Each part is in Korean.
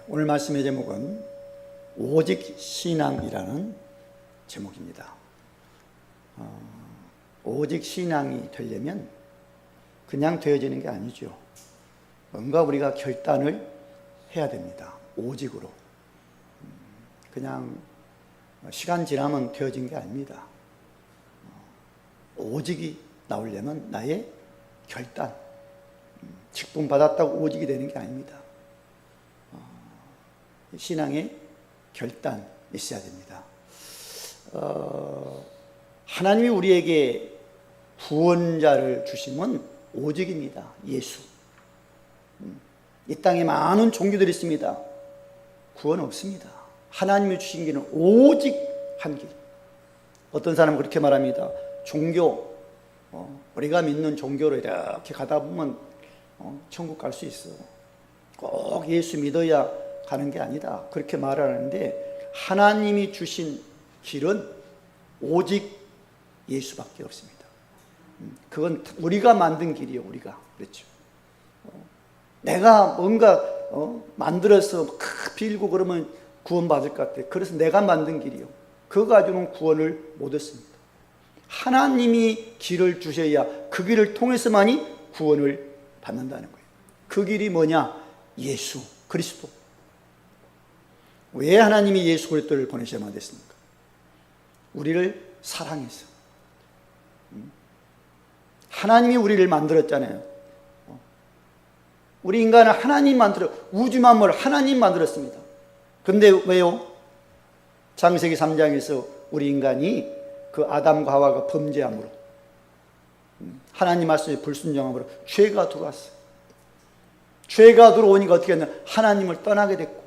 오늘 말씀의 제목은 오직 신앙이라는 제목입니다. 오직 신앙이 되려면 그냥 되어지는 게 아니죠. 뭔가 우리가 결단을 해야 됩니다. 오직으로. 그냥 시간 지나면 되어진 게 아닙니다. 오직이 나오려면 나의 결단, 직분 받았다고 오직이 되는 게 아닙니다. 신앙의 결단이 있어야 됩니다. 하나님이 우리에게 구원자를 주심은 오직입니다. 예수. 이 땅에 많은 종교들이 있습니다. 구원 없습니다. 하나님이 주신 길은 오직 한 길. 어떤 사람은 그렇게 말합니다. 종교, 우리가 믿는 종교로 이렇게 가다 보면 천국 갈 수 있어. 꼭 예수 믿어야 가는 게 아니다. 그렇게 말하는데 하나님이 주신 길은 오직 예수밖에 없습니다. 그건 우리가 만든 길이에요. 우리가. 그렇죠. 내가 뭔가 만들어서 빌고 그러면 구원받을 것 같아. 그래서 내가 만든 길이요. 그거 가지고는 구원을 못 얻습니다. 하나님이 길을 주셔야 그 길을 통해서만이 구원을 받는다는 거예요. 그 길이 뭐냐? 예수 그리스도. 왜 하나님이 예수 그리스도를 보내셔야만 됐습니까? 우리를 사랑해서. 하나님이 우리를 만들었잖아요. 우리 인간은 하나님 우주 만물을 하나님 만들었습니다. 근데 왜요? 창세기 3장에서 우리 인간이 그 아담과 하와가 범죄함으로, 하나님 말씀에 불순종함으로 죄가 들어왔어요. 죄가 들어오니까 어떻게 했냐? 하나님을 떠나게 됐고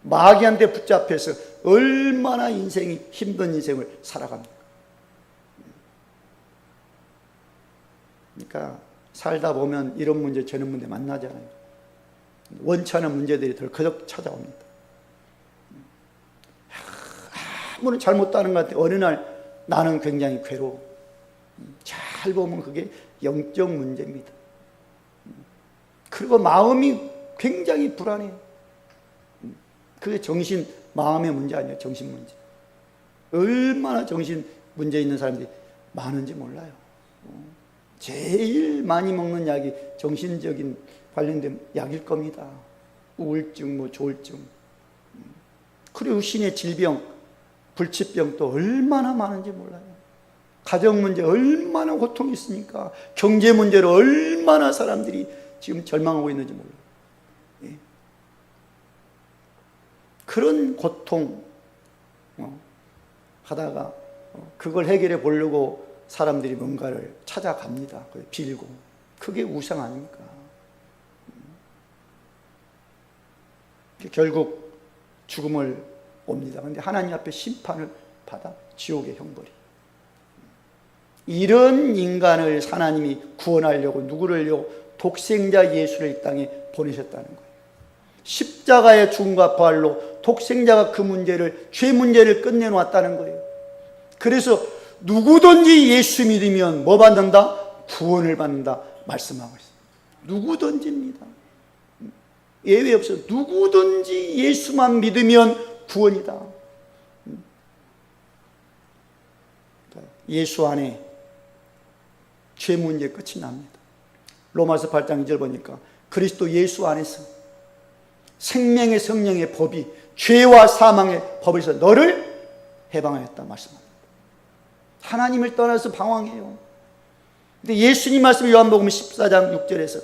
마귀한테 붙잡혀서 얼마나 힘든 인생을 살아갑니까? 그러니까 살다 보면 이런 문제 저런 문제 만나잖아요. 원치 않은 문제들이 덜커덕 찾아옵니다. 아무런 잘못도 하는 것 같아요. 어느 날 나는 굉장히 괴로워. 잘 보면 그게 영적 문제입니다. 그리고 마음이 굉장히 불안해요. 그게 마음의 문제 아니에요. 정신 문제. 얼마나 정신 문제 있는 사람들이 많은지 몰라요. 제일 많이 먹는 약이 정신적인 관련된 약일 겁니다. 우울증, 조울증. 그리고 신의 질병, 불치병도 얼마나 많은지 몰라요. 가정 문제 얼마나 고통이 있으니까, 경제 문제로 얼마나 사람들이 지금 절망하고 있는지 몰라요. 그런 고통 하다가 그걸 해결해 보려고 사람들이 뭔가를 찾아갑니다. 빌고. 그게 우상 아닙니까? 결국 죽음을 옵니다. 그런데 하나님 앞에 심판을 받아 지옥의 형벌이. 이런 인간을 하나님이 구원하려고 누구를요? 독생자 예수를 이 땅에 보내셨다는 거예요. 십자가의 죽음과 부활로 독생자가 그 문제를, 죄 문제를 끝내놓았다는 거예요. 그래서 누구든지 예수 믿으면 뭐 받는다? 구원을 받는다 말씀하고 있어요. 누구든지입니다. 예외 없어요. 누구든지 예수만 믿으면 구원이다. 예수 안에 죄 문제 끝이 납니다. 로마서 8장 2절 보니까 그리스도 예수 안에서 생명의 성령의 법이 죄와 사망의 법에서 너를 해방하였다 말씀합니다. 하나님을 떠나서 방황해요. 근데 예수님 말씀 요한복음 14장 6절에서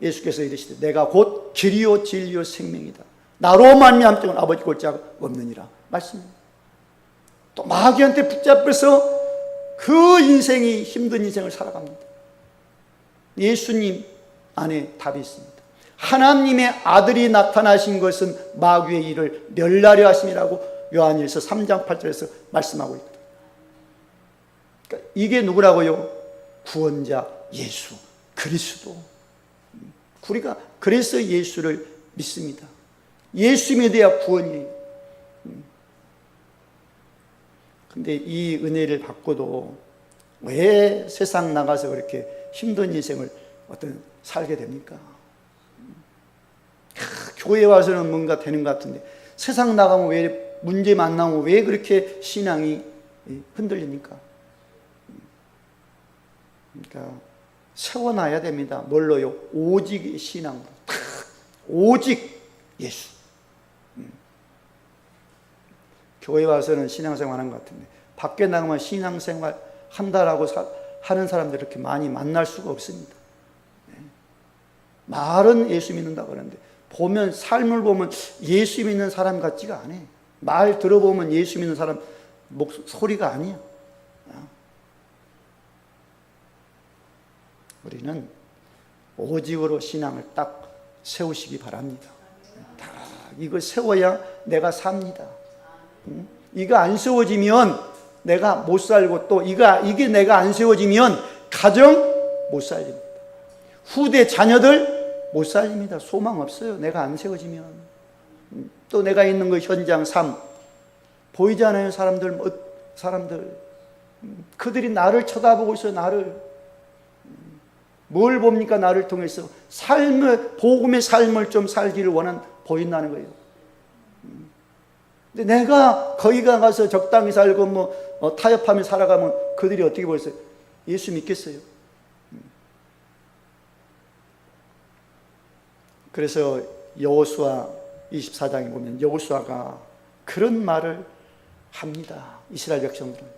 예수께서 이르시되 내가 곧 길이요 진리요 생명이다. 나로 말미암 자는 아버지 볼 자가 없느니라 말씀입니다. 또 마귀한테 붙잡혀서 그 인생이 힘든 인생을 살아갑니다. 예수님 안에 답이 있습니다. 하나님의 아들이 나타나신 것은 마귀의 일을 멸하려 하심이라고 요한일서 3장 8절에서 말씀하고 있거든요. 그러니까 이게 누구라고요? 구원자 예수 그리스도. 우리가 그래서 예수를 믿습니다. 예수 믿어야 구원이에요. 근데 이 은혜를 받고도 왜 세상 나가서 그렇게 힘든 인생을 살게 됩니까? 교회 와서는 뭔가 되는 것 같은데 세상 나가면 왜 문제 만나면 왜 그렇게 신앙이 흔들립니까? 그러니까 세워놔야 됩니다. 뭘로요? 오직 신앙으로. 오직 예수. 교회 와서는 신앙생활 하는 것 같은데 밖에 나가면 신앙생활 한다라고 하는 사람들 이렇게 많이 만날 수가 없습니다. 말은 예수 믿는다 그러는데 보면 삶을 보면 예수 믿는 사람 같지가 않아. 말 들어보면 예수 믿는 사람 소리가 아니야. 우리는 오직으로 신앙을 딱 세우시기 바랍니다. 다 이거 세워야 내가 삽니다. 이거 안 세워지면 내가 못 살고 또 이게 내가 안 세워지면 가정 못 살립니다. 후대 자녀들 못 살립니다. 소망 없어요. 내가 안 세워지면. 또 내가 있는 그 현장 삶 보이지 않아요? 사람들 그들이 나를 쳐다보고 있어요. 나를 뭘 봅니까? 나를 통해서 복음의 삶을 좀 살기를 보인다는 거예요. 근데 내가 거기 가서 적당히 살고 타협하며 살아가면 그들이 어떻게 보겠어요? 예수 믿겠어요? 그래서 여호수아 24장에 보면 여호수아가 그런 말을 합니다. 이스라엘 백성들한테.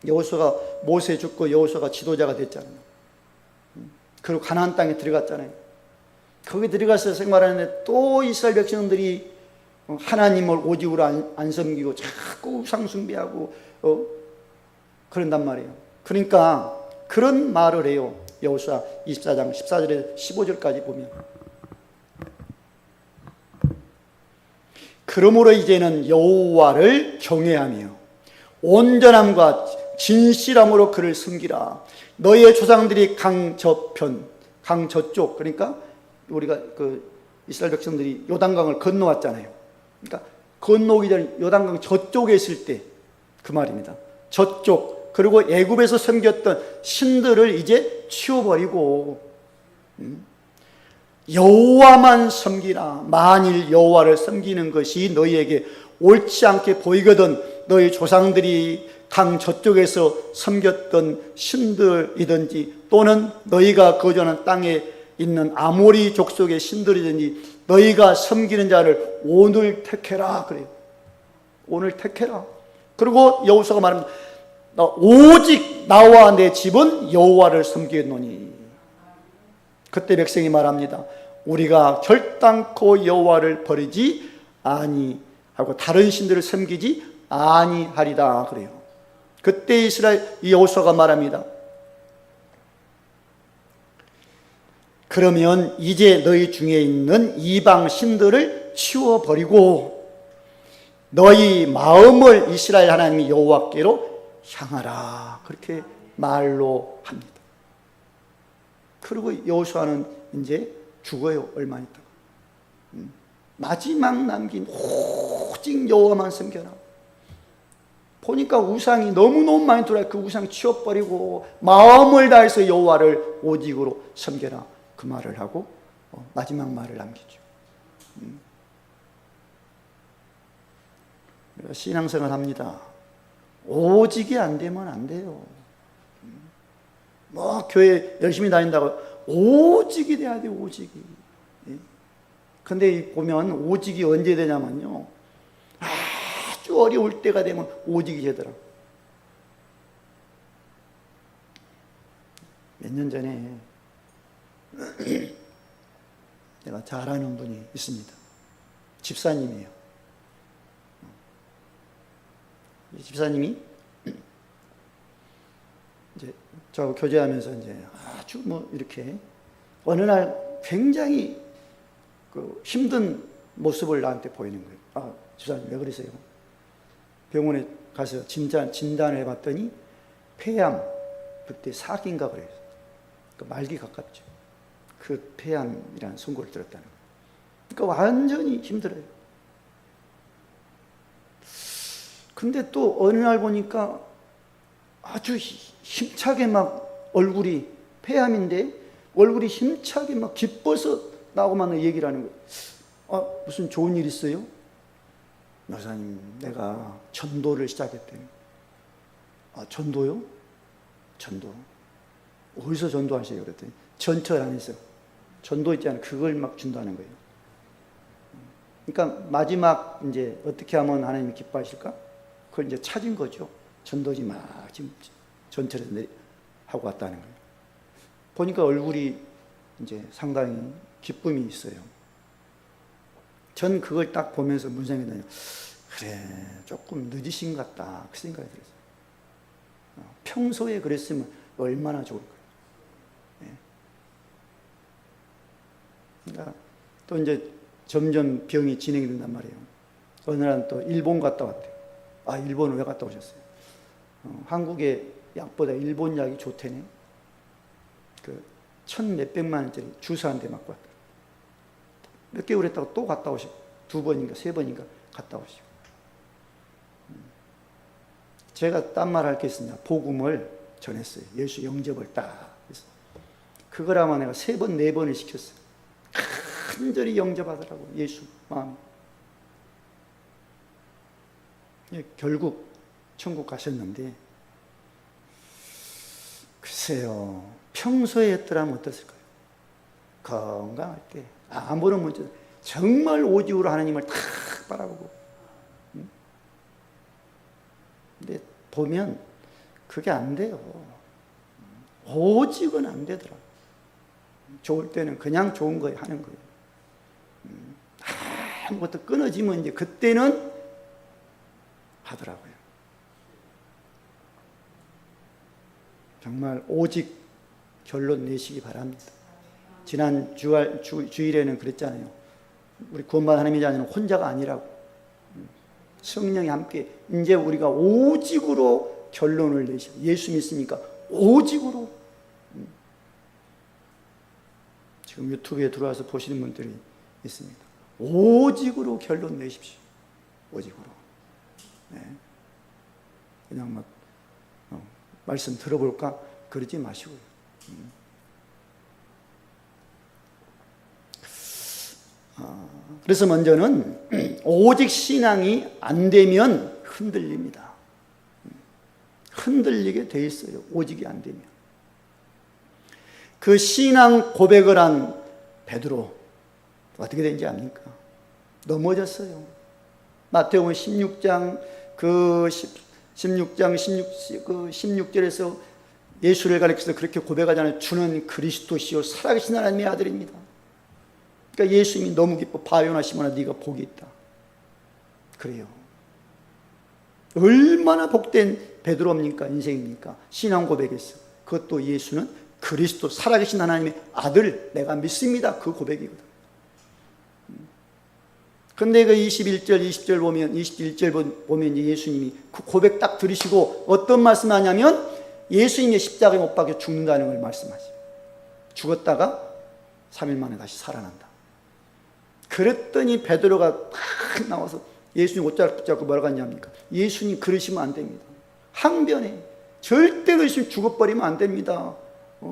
여호수아가 모세 죽고 여호수아가 지도자가 됐잖아요. 그리고 가나안 땅에 들어갔잖아요. 거기 들어가서 생활하는데 또 이스라엘 백성들이 하나님을 오직으로 안 섬기고 자꾸 우상 숭배하고 그런단 말이에요. 그러니까 그런 말을 해요. 여호수아 24장 14절에서 15절까지 보면 그러므로 이제는 여호와를 경외하며 온전함과 진실함으로 그를 섬기라. 너희의 조상들이 강저쪽 그러니까 우리가 이스라엘 백성들이 요단강을 건너왔잖아요. 그러니까 건너오기 전에 요단강 저쪽에 있을 때 그 말입니다. 저쪽 그리고 애굽에서 섬겼던 신들을 이제 치워버리고 여호와만 섬기라. 만일 여호와를 섬기는 것이 너희에게 옳지 않게 보이거든 너희 조상들이 강 저쪽에서 섬겼던 신들이든지 또는 너희가 거주하는 땅에 있는 아모리 족속의 신들이든지 너희가 섬기는 자를 오늘 택해라 그래요. 오늘 택해라. 그리고 여호수아가 말합니다. 오직 나와 내 집은 여호와를 섬기겠노니. 그때 백성이 말합니다. 우리가 결단코 여호와를 버리지 아니하고 다른 신들을 섬기지 아니하리다 그래요. 그때 이스라엘 여호수아가 말합니다. 그러면 이제 너희 중에 있는 이방 신들을 치워버리고 너희 마음을 이스라엘 하나님 여호와께로 향하라. 그렇게 말로 합니다. 그리고 여호수아는 이제 죽어요. 얼마 있다가. 마지막 남긴 오직 여호와만 섬겨라. 보니까 우상이 너무너무 많이 들어와요. 그 우상 치워버리고 마음을 다해서 여호와를 오직으로 섬겨라. 그 말을 하고 마지막 말을 남기죠. 신앙생활 합니다. 오직이 안 되면 안 돼요. 교회 열심히 다닌다고 오직이 돼야 돼요. 오직이. 근데 보면 오직이 언제 되냐면요, 아주 어려울 때가 되면 오직이 되더라. 몇 년 전에 내가 잘 아는 분이 있습니다. 집사님이에요. 이 집사님이 이제 저하고 교제하면서 이제 아주 이렇게 어느 날 굉장히 힘든 모습을 나한테 보이는 거예요. 집사님 왜 그러세요? 병원에 가서 진단을 해봤더니 폐암, 그때 4기인가 그래요. 말기 가깝죠. 그 폐암이라는 선고를 들었다는 거예요. 그러니까 완전히 힘들어요. 근데 또 어느 날 보니까 아주 힘차게 얼굴이 폐암인데 얼굴이 힘차게 기뻐서 나하고만 얘기를 하는 거예요. 무슨 좋은 일 있어요? 여사님, 내가 전도를 시작했대요. 전도요? 전도. 어디서 전도하세요? 그랬더니 전철 안에서. 전도 있잖아요. 그걸 막 준다는 거예요. 그러니까 마지막 이제 어떻게 하면 하나님이 기뻐하실까? 그걸 이제 찾은 거죠. 전도지 막 지금 전철에서 하고 왔다는 거예요. 보니까 얼굴이 이제 상당히 기쁨이 있어요. 전 그걸 딱 보면서 무슨 생각이 나요? 그래, 조금 늦으신 것 같다. 그 생각이 들었어요. 평소에 그랬으면 얼마나 좋을까요? 그러니까 또 이제 점점 병이 진행이 된단 말이에요. 어느 날 또 일본 갔다 왔대요. 일본을 왜 갔다 오셨어요? 한국의 약보다 일본 약이 좋대네. 그 1,몇백만 원짜리 주사 한 대 맞고 왔다. 몇 개월 했다가 또 갔다 오시고 2번인가 3번인가 갔다 오시고. 제가 딴 말 할 게 있습니다. 복음을 전했어요. 예수 영접을 딱 해서. 그걸 아마 내가 3번, 4번을 시켰어요. 간절히 영접하더라고요. 예수 마음. 결국 천국 가셨는데, 글쎄요, 평소에 했더라면 어땠을까요? 건강할 때 아무런 문제, 정말 오직으로 하나님을 탁 바라보고. 근데 보면 그게 안 돼요. 오직은 안 되더라. 좋을 때는 그냥 좋은 거 하는 거예요. 아무것도 끊어지면 이제 그때는 하더라고요. 정말 오직 결론 내시기 바랍니다. 지난 주일에는 그랬잖아요. 우리 구원받은 하나님의 자녀는 혼자가 아니라고. 성령이 함께 이제 우리가 오직으로 결론을 내시고, 예수 믿습니까? 오직으로. 지금 유튜브에 들어와서 보시는 분들이 있습니다. 오직으로 결론 내십시오. 오직으로. 네. 그냥 막 말씀 들어볼까? 그러지 마시고요. 그래서 먼저는 오직 신앙이 안 되면 흔들립니다. 흔들리게 돼 있어요. 오직이 안 되면. 그 신앙 고백을 한 베드로 어떻게 된지 압니까? 넘어졌어요. 마태복음 16장 16절에서 예수를 가리켜서 그렇게 고백하잖아요. 주는 그리스도시요 살아계신 하나님의 아들입니다. 그러니까 예수님이 너무 기뻐. 바요나 시몬아 네가 복이 있다. 그래요. 얼마나 복된 베드로입니까? 인생입니까? 신앙 고백했어. 그것도 예수는 그리스도 살아계신 하나님의 아들 내가 믿습니다. 그 고백이거든. 근데 그 21절 20절 보면 21절 보면 예수님이 그 고백 딱 들으시고 어떤 말씀 하냐면 예수님이 십자가에 못 박혀 죽는다는 걸 말씀하세요. 죽었다가 3일 만에 다시 살아난다. 그랬더니 베드로가 탁 나와서 예수님 옷자락 붙잡고 뭐라고 하냐니까 예수님 그러시면 안 됩니다. 항변해. 절대 그러시면 죽어버리면 안 됩니다.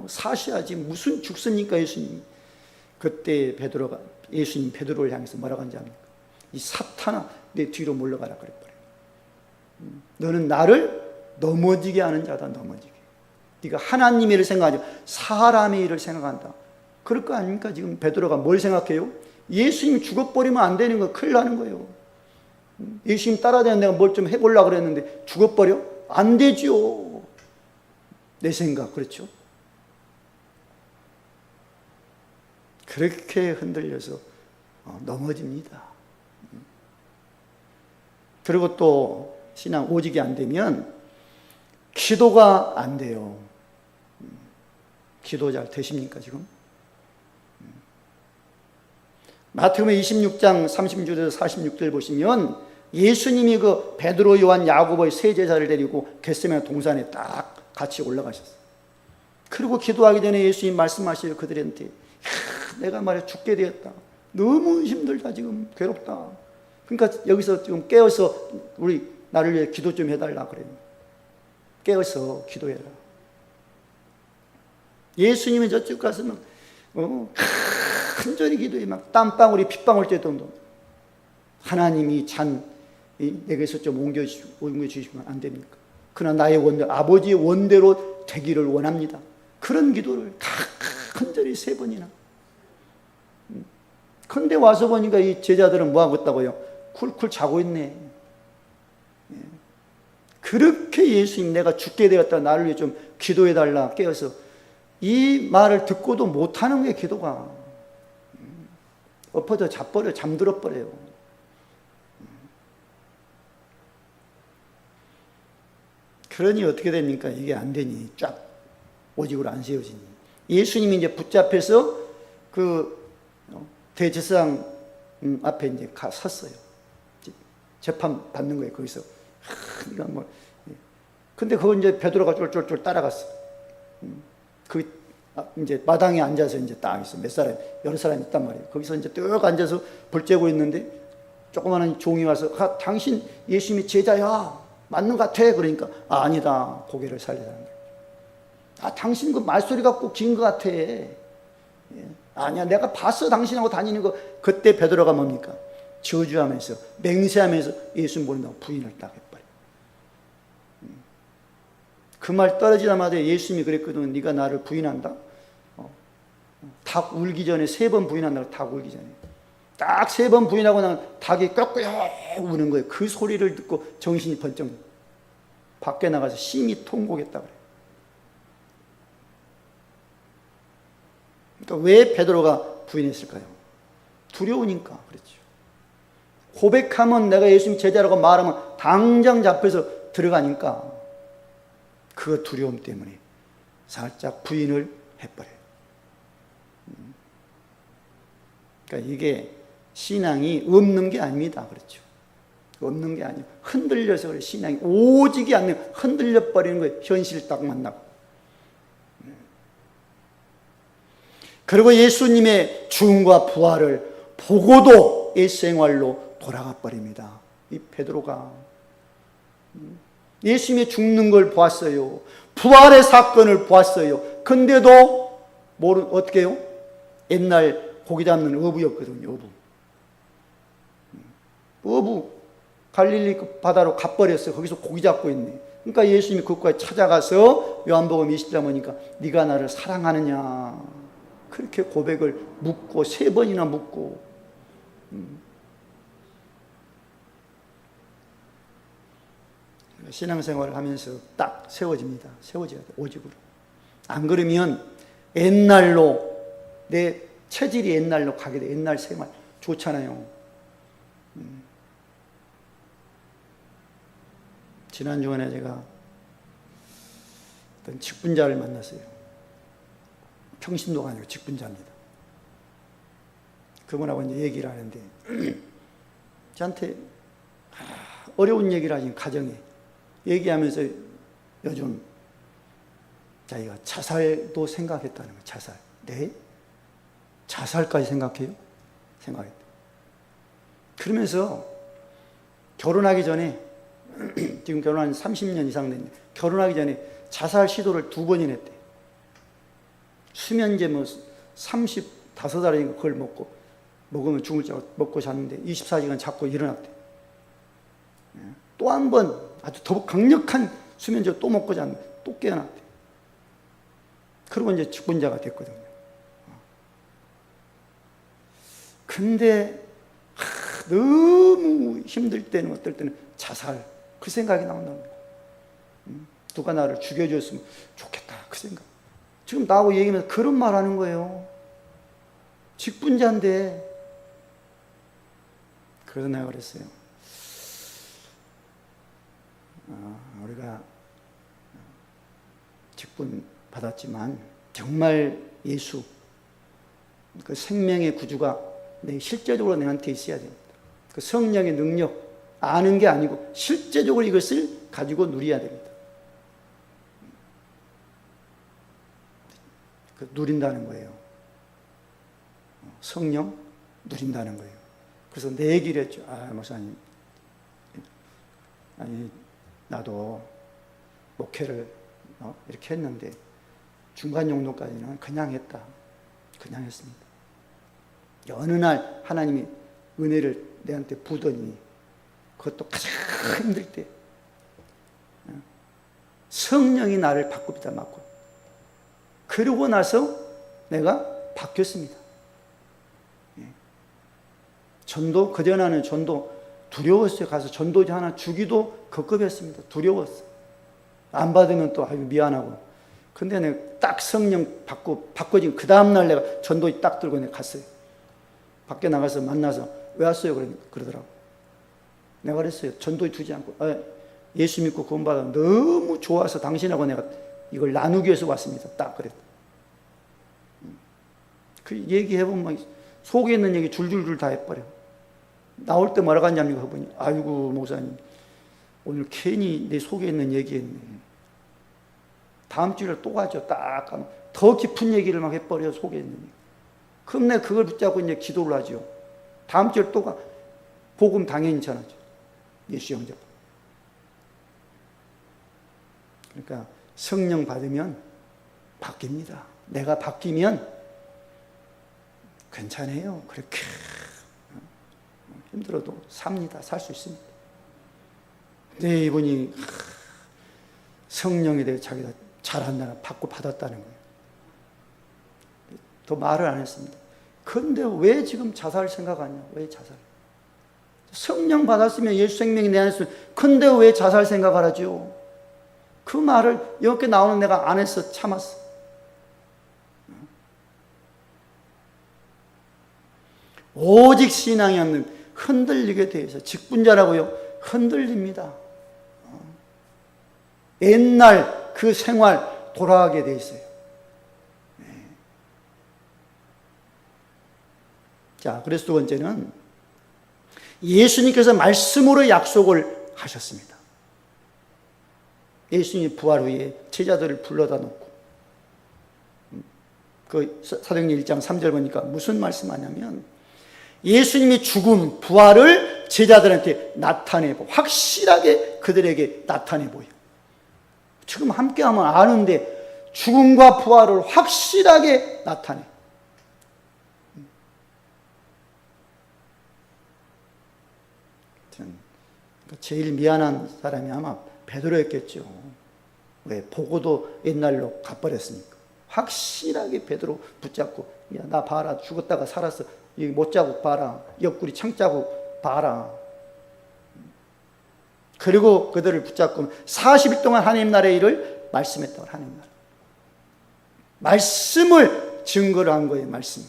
사셔야지. 무슨 죽습니까 예수님. 그때 예수님 베드로를 향해서 뭐라고 하는지 압니까? 이 사탄아 내 뒤로 물러가라 그랬거든요. 너는 나를 넘어지게 하는 자다. 넘어지게. 네가 하나님의 일을 생각하지 사람의 일을 생각한다. 그럴 거 아닙니까? 지금 베드로가 뭘 생각해요? 예수님 죽어버리면 안 되는 거 큰일 나는 거예요. 예수님 따라다니는 내가 뭘 좀 해보려고 그랬는데 죽어버려? 안 되죠. 내 생각 그렇죠? 그렇게 흔들려서 넘어집니다. 그리고 또 신앙 오직이 안 되면 기도가 안 돼요. 기도 잘 되십니까 지금? 마태복음 26장 36절에서 46절 보시면 예수님이 그 베드로, 요한, 야고보의 세 제자를 데리고 겟세마네 동산에 딱 같이 올라가셨어요. 그리고 기도하기 전에 예수님 말씀하셔요. 그들한테 내가 말해 죽게 되었다. 너무 힘들다 지금 괴롭다. 그러니까 여기서 지금 깨어서 우리 나를 위해 기도 좀 해달라 그래요. 깨어서 기도해라. 예수님이 저쪽 가서는 간절히 기도해 막 땀방울이 핏방울 때도 하나님이 내게서 좀 옮겨주시면 안 됩니까? 그러나 나의 원대, 아버지의 원대로 되기를 원합니다. 그런 기도를 간절히 3번이나. 근데 와서 보니까 이 제자들은 뭐 하고 있다고요? 쿨쿨 자고 있네. 그렇게 예수님, 내가 죽게 되었다, 나를 위해 좀 기도해달라 깨어서 이 말을 듣고도 못하는 거예요. 기도가 엎어져 잠들어 버려요. 그러니 어떻게 됩니까? 이게 안 되니 쫙 오직으로 안 세워지니 예수님이 이제 붙잡혀서 그 대제사장 앞에 이제 섰어요. 재판 받는 거예요. 거기서 네가 뭐 근데 그거 이제 베드로가 쫄쫄쫄 따라갔어. 이제 마당에 앉아서 이제 딱 있어. 여러 사람이 있단 말이에요. 거기서 이제 쭉 앉아서 불 쬐고 있는데 조그마한 종이 와서 당신 예수님이 제자야. 맞는 것 같아. 그러니까 아니다. 고개를 살리라는 거예요. 당신 그 말소리 갖고 긴 것 같아. 아니야. 내가 봤어. 당신하고 다니는 거. 그때 베드로가 뭡니까? 저주하면서 맹세하면서 예수님 모른다고 부인을 딱 해버려. 그 말 떨어지자마자 예수님이 그랬거든. 네가 나를 부인한다? 닭 울기 전에 3번 부인한다고. 닭 울기 전에 딱 3번 부인하고 나면 닭이 꾀꾀 우는 거예요. 그 소리를 듣고 정신이 번쩍 밖에 나가서 심히 통곡했다 그래요. 그러니까 왜 베드로가 부인했을까요? 두려우니까 그렇죠. 고백하면 내가 예수님 제자라고 말하면 당장 잡혀서 들어가니까 그 두려움 때문에 살짝 부인을 해버려요. 그러니까 이게 신앙이 없는 게 아닙니다. 그렇죠. 없는 게 아니에요. 흔들려서 그래. 신앙이 오직이 않는 흔들려 버리는 거예요. 현실 딱 만나고. 그리고 예수님의 죽음과 부활을 보고도 일생활로 돌아가 버립니다. 이 베드로가 예수님이 죽는 걸 보았어요. 부활의 사건을 보았어요. 근데도 어떻게 해요? 옛날 고기 잡는 어부였거든요. 어부 갈릴리 바다로 가버렸어요. 거기서 고기 잡고 있네. 그러니까 예수님이 그곳까지 찾아가서 요한복음 20장 보니까 네가 나를 사랑하느냐 그렇게 고백을 묻고 3번이나 묻고 신앙생활을 하면서 딱 세워집니다. 세워져야 돼. 오직으로. 안 그러면 옛날로 내 체질이 옛날로 가게 돼. 옛날 생활 좋잖아요. 지난주에 제가 어떤 직분자를 만났어요. 평신도가 아니고 직분자입니다. 그분하고 이제 얘기를 하는데 저한테 어려운 얘기를 하신 가정에 얘기하면서 요즘 자기가 자살도 생각했다는 거예요. 자살. 네? 자살까지 생각해요? 생각했다. 그러면서 결혼하기 전에 지금 결혼한 30년 이상 됐는데 결혼하기 전에 자살 시도를 2번이나 했대. 수면제 35알인가 그걸 먹으면 죽을 줄 알고 먹고 잤는데 24시간 자고 일어났대. 또 한 번 아주 더 강력한 수면제 또 먹고 잤는데 또 깨어났대. 그리고 이제 직분자가 됐거든요. 근데 너무 힘들 때는 어떨 때는 자살 그 생각이 나온다는 거예요. 누가 나를 죽여줬으면 좋겠다 그 생각. 지금 나하고 얘기하면서 그런 말 하는 거예요. 직분자인데. 그래서 내가 그랬어요. 우리가 직분 받았지만 정말 예수 그 생명의 구주가 실제적으로 내한테 있어야 됩니다. 그 성령의 능력 아는 게 아니고 실제적으로 이것을 가지고 누려야 됩니다. 그 누린다는 거예요. 성령 누린다는 거예요. 그래서 내 얘기를 했죠. 목사님, 아니 나도 목회를 이렇게 했는데 중간 정도까지는 그냥 했다. 그냥 했습니다. 어느 날 하나님이 은혜를 내한테 부더니, 그것도 가장 힘들 때 성령이 나를 바꿉니다. 맞고. 그러고 나서 내가 바뀌었습니다. 전도, 그전에는 전도 두려웠어요. 가서 전도지 하나 주기도 겁겁했습니다. 두려웠어. 안 받으면 또 미안하고. 근데 내가 딱 성령 바꿔진 그 다음날 내가 전도지 딱 들고 내가 갔어요. 밖에 나가서 만나서 왜 왔어요? 그러더라고. 내가 그랬어요. 전도지 두지 않고, 예수 믿고 구원받아 너무 좋아서 당신하고 내가 이걸 나누기 위해서 왔습니다. 딱 그랬다. 그 얘기해보면 속에 있는 얘기 줄줄줄 다 해버려. 나올 때 뭐라고 하냐면, 그분이, 아이고 목사님 오늘 괜히 내 속에 있는 얘기했네. 다음 주에 또 가죠. 딱 가면 더 깊은 얘기를 막 해버려. 속에 있는 얘기. 그럼 내가 그걸 붙잡고 이제 기도를 하죠. 다음 주에 또 가. 복음 당연히 전하죠. 예수 영접. 그러니까 성령 받으면 바뀝니다. 내가 바뀌면 괜찮아요. 그렇게 힘들어도 삽니다. 살 수 있습니다. 근데 이분이 성령에 대해 자기가 잘한다는, 받고 받았다는 거예요. 더 말을 안 했습니다. 그런데 왜 지금 자살 생각하냐? 왜 자살? 성령 받았으면 예수 생명이 내 안에 있으면, 근데 왜 자살 생각하라죠? 그 말을 이렇게 나오는 내가 안에서 참았어. 오직 신앙이 없는 흔들리게 돼 있어요. 직분자라고요. 흔들립니다. 옛날 그 생활 돌아가게 돼 있어요. 자, 그래서 두 번째는 예수님께서 말씀으로 약속을 하셨습니다. 예수님이 부활 후에 제자들을 불러다 놓고, 그 사도행전 1장 3절 보니까 무슨 말씀하냐면, 예수님이 죽음, 부활을 제자들한테 나타내 보여. 확실하게 그들에게 나타내 보여. 지금 함께하면 아는데 죽음과 부활을 확실하게 나타내. 제일 미안한 사람이 아마 베드로였겠죠. 왜? 보고도 옛날로 가버렸으니까. 확실하게 베드로 붙잡고, 야, 나 봐라. 죽었다가 살았어. 이 못자국 봐라. 옆구리 창자국 봐라. 그리고 그들을 붙잡고 40일 동안 하나님 나라의 일을 말씀했다고. 하나님 나라. 말씀을 증거를 한 거예요. 말씀.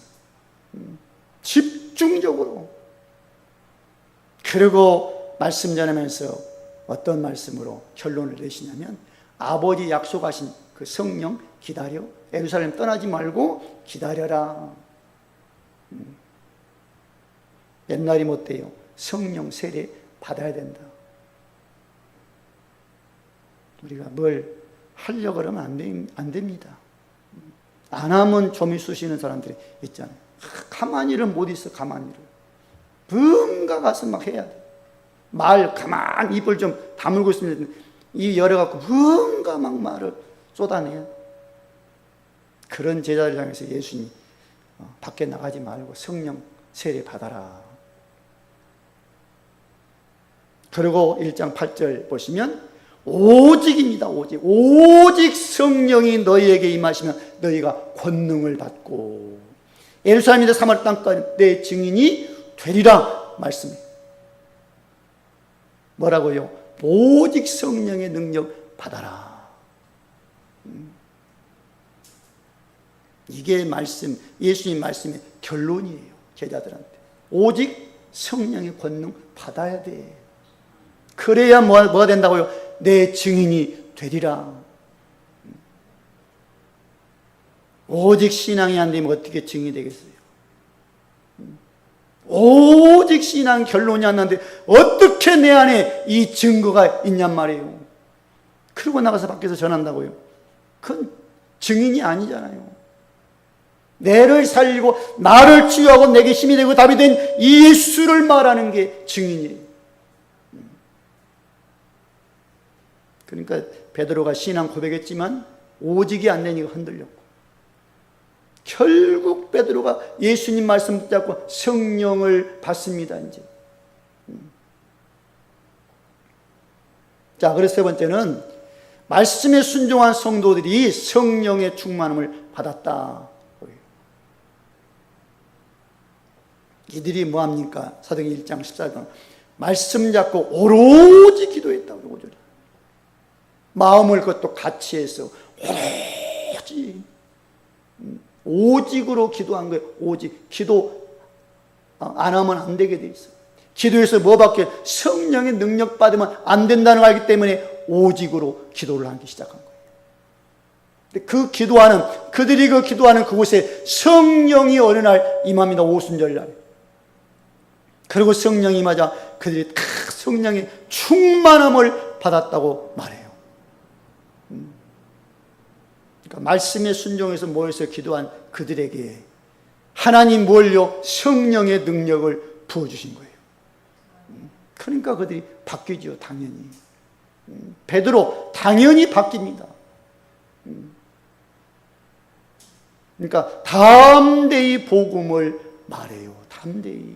집중적으로. 그리고 말씀 전하면서 어떤 말씀으로 결론을 내시냐면, 아버지 약속하신 그 성령 기다려. 예루살렘 떠나지 말고 기다려라. 옛날이 못돼요. 성령 세례 받아야 된다. 우리가 뭘 하려고 그러면 안 됩니다. 안 하면 좀이 쑤시는 사람들이 있잖아요. 가만히를 못 있어. 가만히를. 뭔가 가서 막 해야 돼. 말 가만히 입을 좀 다물고 있으면 입 열어갖고 뭔가 막 말을 쏟아내요. 그런 제자를 향해서 예수님이 밖에 나가지 말고 성령 세례 받아라. 그리고 1장 8절 보시면, 오직입니다. 오직 성령이 너희에게 임하시면 너희가 권능을 받고 예루살렘이나 사마리아 땅까지 내 증인이 되리라 말씀해요. 뭐라고요? 오직 성령의 능력 받아라. 이게 말씀, 예수님 말씀의 결론이에요. 제자들한테. 오직 성령의 권능 받아야 돼. 그래야 뭐가 된다고요? 내 증인이 되리라. 오직 신앙이 안 되면 어떻게 증인이 되겠어요? 오직 신앙 결론이 안 나는데 어떻게 내 안에 이 증거가 있냔 말이에요. 그러고 나가서 밖에서 전한다고요? 그건 증인이 아니잖아요. 내를 살리고 나를 치유하고 내게 힘이 되고 답이 된 예수를 말하는 게 증인이에요. 그러니까 베드로가 신앙 고백했지만 오직이 안 되니까 흔들렸고, 결국 베드로가 예수님 말씀 붙잡고 성령을 받습니다. 이제. 자, 그래서 세 번째는 말씀에 순종한 성도들이 성령의 충만함을 받았다. 이들이 뭐합니까? 사도행전 1장 14절 말씀 잡고 오로지 기도했다고. 마음을 그것도 같이 해서 오직으로 기도한 거예요. 오직. 기도 안 하면 안 되게 돼 있어요. 기도에서 뭐밖에 성령의 능력 받으면 안 된다는 걸 알기 때문에 오직으로 기도를 하기 시작한 거예요. 그들이 기도하는 그곳에 성령이 어느 날 임합니다. 오순절날. 그리고 성령이 임하자 그들이 성령의 충만함을 받았다고 말해요. 그러니까 말씀에 순종해서 모여서 기도한 그들에게 하나님 뭘요? 성령의 능력을 부어주신 거예요. 그러니까 그들이 바뀌죠. 당연히. 베드로 당연히 바뀝니다. 그러니까 담대히 복음을 말해요. 담대히.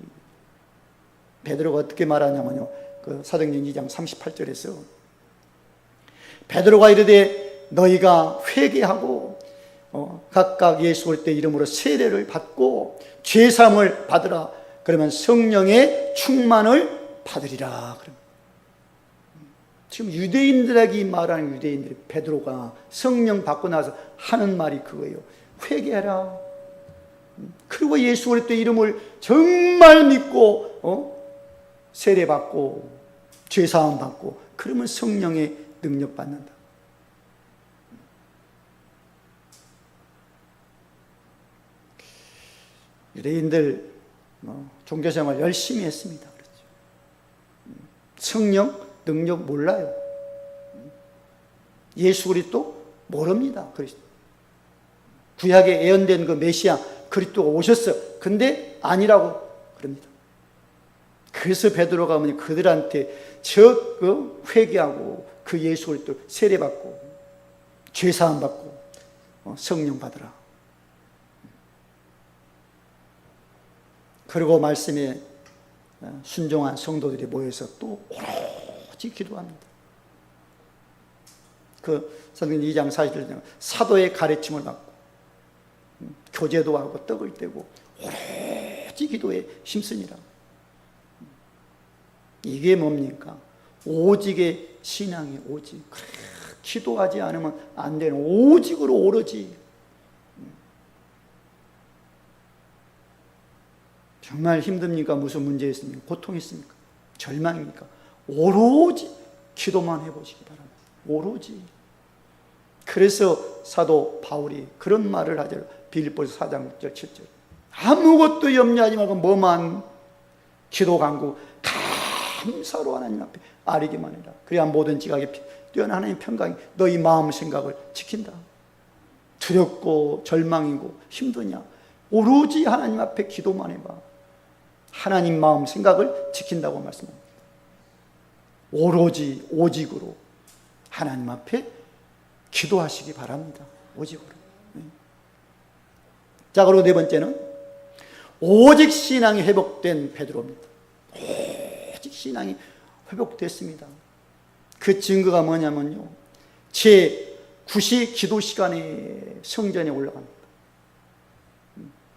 베드로가 어떻게 말하냐면요, 그 사도행전 2장 38절에서 베드로가 이르되 너희가 회개하고 각각 예수 그리스도의 이름으로 세례를 받고 죄사함을 받으라. 그러면 성령의 충만을 받으리라. 지금 유대인들에게 말하는 유대인들이 베드로가 성령 받고 나서 하는 말이 그거예요. 회개하라. 그리고 예수 그리스도의 이름을 정말 믿고 세례 받고 죄사함 받고 그러면 성령의 능력 받는다. 유대인들 종교생활 열심히 했습니다. 그렇죠. 성령 능력 몰라요. 예수 그리스도 모릅니다. 그리스도. 구약에 예언된 그 메시아 그리스도가 오셨어. 근데 아니라고 그럽니다. 그래서 베드로가 그들한테 회개하고 그 예수 그리스도 세례받고 죄사함 받고 성령 받으라. 그리고 말씀에 순종한 성도들이 모여서 또 오로지 기도합니다. 그 사도행전 2장 40절 사도의 가르침을 받고 교제도 하고 떡을 떼고 오로지 기도에 힘쓰니라. 이게 뭡니까? 오직의 신앙이 오직. 그래, 기도하지 않으면 안 되는 오직으로 오로지. 정말 힘듭니까? 무슨 문제 있습니까? 고통 있습니까? 절망입니까? 오로지 기도만 해보시기 바랍니다. 오로지. 그래서 사도 바울이 그런 말을 하죠. 빌립보서 4장 6절 7절 아무것도 염려하지 말고 뭐만 기도 간구 감사로 하나님 앞에 아뢰기만 해라. 그래야 모든 지각에 뛰어난 하나님 평강이 너희 마음 생각을 지킨다. 두렵고 절망이고 힘드냐? 오로지 하나님 앞에 기도만 해봐. 하나님 마음 생각을 지킨다고 말씀합니다. 오로지 오직으로 하나님 앞에 기도하시기 바랍니다. 오직으로. 자, 그리고 네 번째는 오직 신앙이 회복된 베드로입니다. 오직 신앙이 회복됐습니다. 그 증거가 뭐냐면요, 제 9시 기도 시간에 성전에 올라갑니다.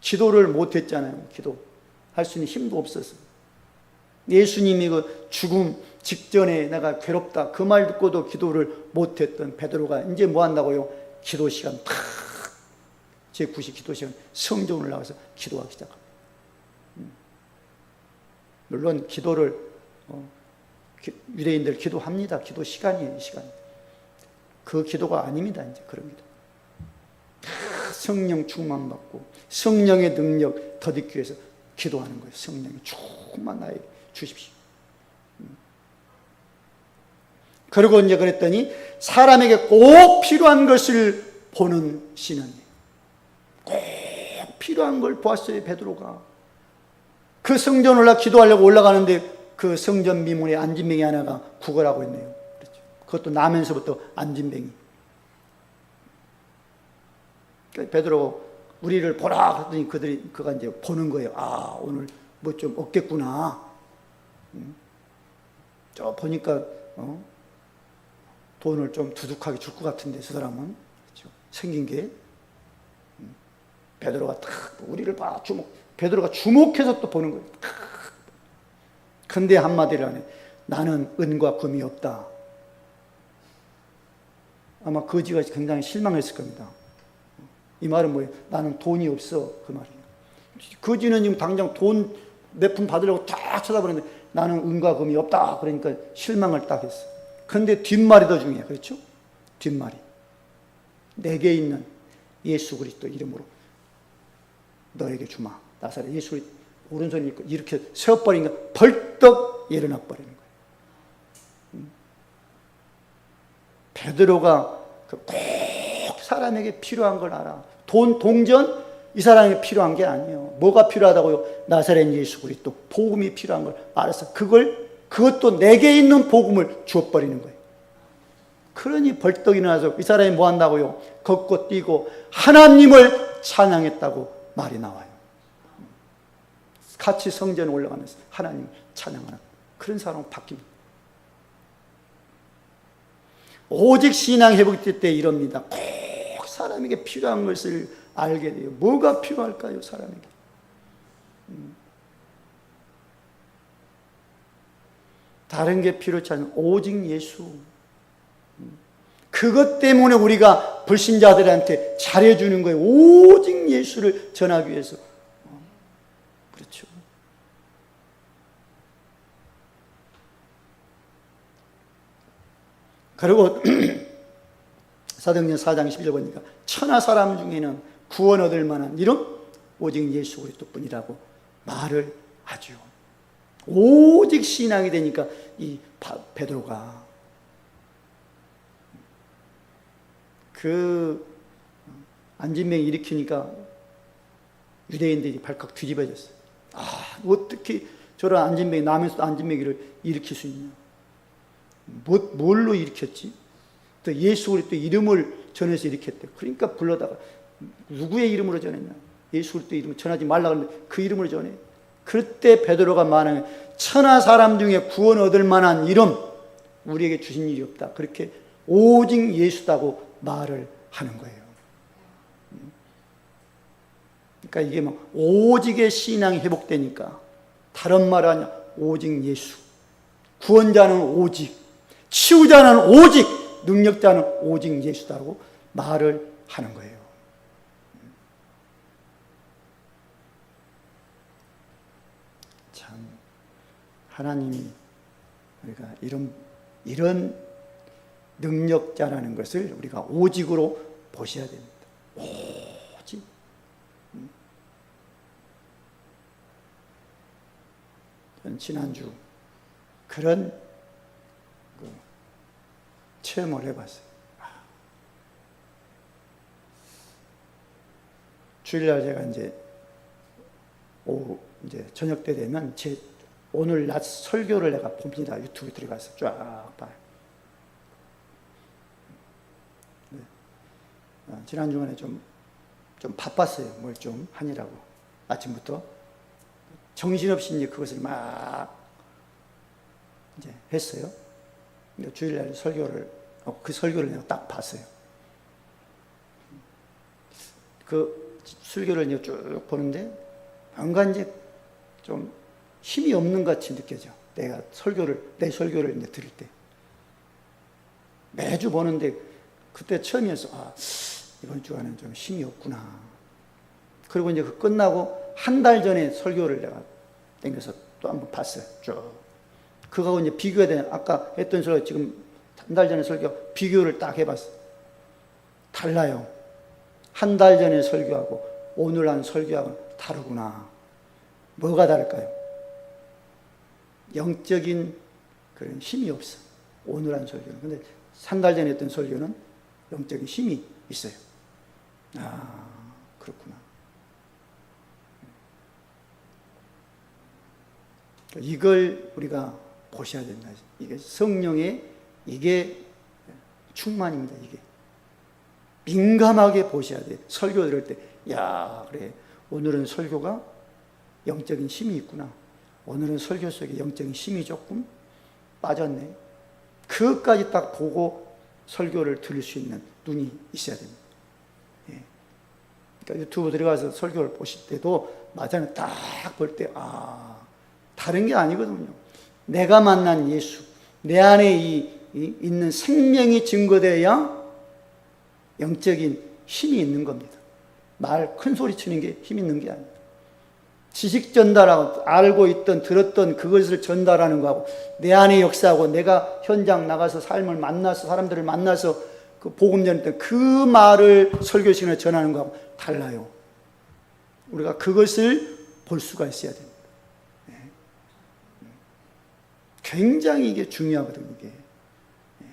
기도를 못했잖아요. 기도할 수 있는 힘도 없어서. 예수님이 그 죽음 직전에 내가 괴롭다 그 말 듣고도 기도를 못했던 베드로가 이제 뭐 한다고요? 기도 시간 탁 제 9시 기도 시간 성전을 나가서 기도하기 시작합니다. 물론 기도를 유대인들 기도합니다. 기도 시간이에요. 시간. 그 기도가 아닙니다. 이제 그런 기도. 성령 충만 받고 성령의 능력 더듬기 위해서 기도하는 거예요. 성령의 충만 나에게 주십시오. 그리고 이제 그랬더니 사람에게 꼭 필요한 것을 보는 신앙이에요. 꼭 필요한 걸 보았어요. 베드로가 그 성전 기도하려고 올라가는데 그 성전 미문에 안진뱅이 하나가 구걸하고 있네요. 그렇죠. 그것도 나면서부터 안진뱅이. 베드로 우리를 보라 하더니 그가 이제 보는 거예요. 아, 오늘 뭐 좀 없겠구나. 저 보니까 돈을 좀 두둑하게 줄 것 같은데 저 사람은 그렇죠? 생긴 게 베드로가 탁 우리를 봐 베드로가 주목해서 또 보는 거예요. 근데 한마디를 하네. 나는 은과 금이 없다. 아마 거지가 굉장히 실망했을 겁니다. 이 말은 뭐예요? 나는 돈이 없어. 그 말이에요. 거지는 지금 당장 돈 몇 푼 받으려고 딱 쳐다보는데 나는 은과 금이 없다. 그러니까 실망을 딱 했어. 근데 뒷말이 더 중요해요. 그렇죠? 뒷말이. 내게 있는 예수 그리스도 이름으로 너에게 주마. 나사렛 예수 그리스도 오른손이 이렇게 세워버리니까 벌떡 일어나 버리는 거예요. 베드로가 꼭 사람에게 필요한 걸 알아. 돈, 동전 이 사람에게 필요한 게 아니에요. 뭐가 필요하다고요? 나사렛 예수 그리스도 복음이 필요한 걸 알아서 그것도 내게 있는 복음을 주어버리는 거예요. 그러니 벌떡 일어나서 이 사람이 뭐 한다고요? 걷고 뛰고 하나님을 찬양했다고 말이 나와요. 같이 성전에 올라가면서 하나님을 찬양하는 그런 사람으로 바뀝니다. 오직 신앙 회복될 때 이럽니다. 꼭 사람에게 필요한 것을 알게 돼요. 뭐가 필요할까요, 사람에게? 다른 게 필요치 않은 오직 예수. 그것 때문에 우리가 불신자들한테 잘해주는 거예요. 오직 예수를 전하기 위해서. 그렇죠. 그리고 사도행전 4장 11절 보니까 천하 사람 중에는 구원 얻을 만한 이름 오직 예수 그리스도뿐이라고 말을 하죠. 오직 신앙이 되니까 이 베드로가 그 안진뱅이 일으키니까 유대인들이 발칵 뒤집어졌어요. 아, 어떻게 저런 안진뱅이 남에서 안진뱅이를 일으킬 수 있냐? 뭘로 일으켰지? 또 예수 그리스도 이름을 전해서 일으켰대. 그러니까 불러다가 누구의 이름으로 전했냐? 예수 그리스도 이름을 전하지 말라 그러는데 그 이름으로 전해. 그때 베드로가 말하는 천하 사람 중에 구원 얻을 만한 이름 우리에게 주신 일이 없다. 그렇게 오직 예수다고 말을 하는 거예요. 그러니까 이게 막 오직의 신앙이 회복되니까 다른 말 아니야. 오직 예수. 구원자는 오직, 치유자는 오직, 능력자는 오직 예수다라고 말을 하는 거예요. 참 하나님이 우리가 이런 능력자라는 것을 우리가 오직으로 보셔야 됩니다. 오직. 저는 지난주 그런 체험을 해봤어요. 주일날 제가 이제 저녁 때 되면 오늘 낮 설교를 내가 봅니다. 유튜브에 들어가서 쫙 봐요. 네. 지난주간에 좀 바빴어요. 뭘 좀 하느라고. 아침부터. 정신없이 이제 그것을 막 이제 했어요. 주일날 그 설교를 내가 딱 봤어요. 그 설교를 이제 쭉 보는데, 뭔가 이제 좀 힘이 없는 것 같이 느껴져. 내 설교를 이제 들을 때. 매주 보는데, 그때 처음이었어. 아, 이번 주간은 좀 힘이 없구나. 그리고 이제 그 끝나고 한 달 전에 설교를 내가 땡겨서 또 한번 봤어요. 쭉. 그거하고 이제 비교가 돼. 아까 했던 설교, 지금 한 달 전에 설교, 비교를 딱 해봤어. 달라요. 한 달 전에 설교하고 오늘 한 설교하고는 다르구나. 뭐가 다를까요? 영적인 그런 힘이 없어. 오늘 한 설교는. 근데 한 달 전에 했던 설교는 영적인 힘이 있어요. 아, 그렇구나. 이걸 우리가 보셔야 된다. 이게 성령의 이게 충만입니다. 이게 민감하게 보셔야 돼요. 설교 들을 때 야, 그래. 오늘은 설교가 영적인 힘이 있구나. 오늘은 설교 속에 영적인 힘이 조금 빠졌네. 그것까지 딱 보고 설교를 들을 수 있는 눈이 있어야 됩니다. 예. 그러니까 유튜브 들어가서 설교를 보실 때도 맞아요. 딱 볼 때, 다른 게 아니거든요. 내가 만난 예수, 내 안에 있는 생명이 증거되어야 영적인 힘이 있는 겁니다. 말 큰 소리 치는 게 힘 있는 게 아닙니다. 지식 전달하고 알고 있던 들었던 그것을 전달하는 거하고 내 안에 역사하고 내가 현장 나가서 삶을 만나서 사람들을 만나서 그 복음 전했던 그 말을 설교 시간에 전하는 거하고 달라요. 우리가 그것을 볼 수가 있어야 됩니다. 네. 굉장히 이게 중요하거든요. 이게. 네.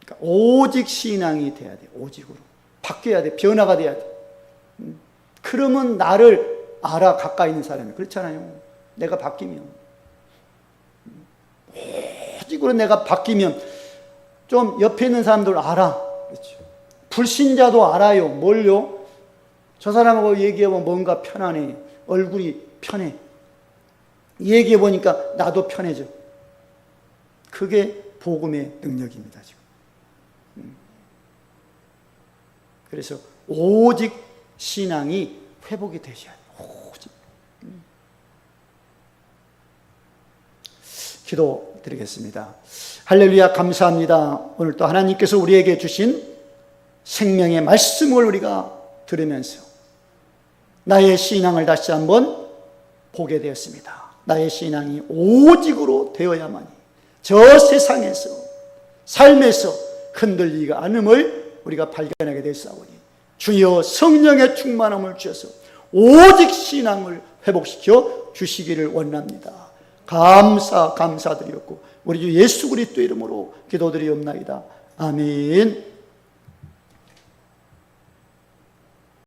그러니까 오직 신앙이 돼야 돼요. 오직으로 바뀌어야 돼. 변화가 돼야 돼. 그러면 나를 알아, 가까이 있는 사람이. 그렇잖아요. 내가 바뀌면. 오직으로 내가 바뀌면 좀 옆에 있는 사람들 알아. 그렇죠. 불신자도 알아요. 뭘요? 저 사람하고 얘기해보면 뭔가 편하네. 얼굴이 편해. 얘기해보니까 나도 편해져. 그게 복음의 능력입니다, 지금. 그래서 오직 신앙이 회복이 되셔야 돼요. 오직. 기도 드리겠습니다. 할렐루야, 감사합니다. 오늘 또 하나님께서 우리에게 주신 생명의 말씀을 우리가 들으면서 나의 신앙을 다시 한번 보게 되었습니다. 나의 신앙이 오직으로 되어야만이 저 세상에서 삶에서 흔들리가 않음을 우리가 발견하게 됐사오니 주여 성령의 충만함을 주셔서 오직 신앙을 회복시켜 주시기를 원합니다. 감사드리었고 우리 주 예수 그리스도 이름으로 기도드리옵나이다. 아멘.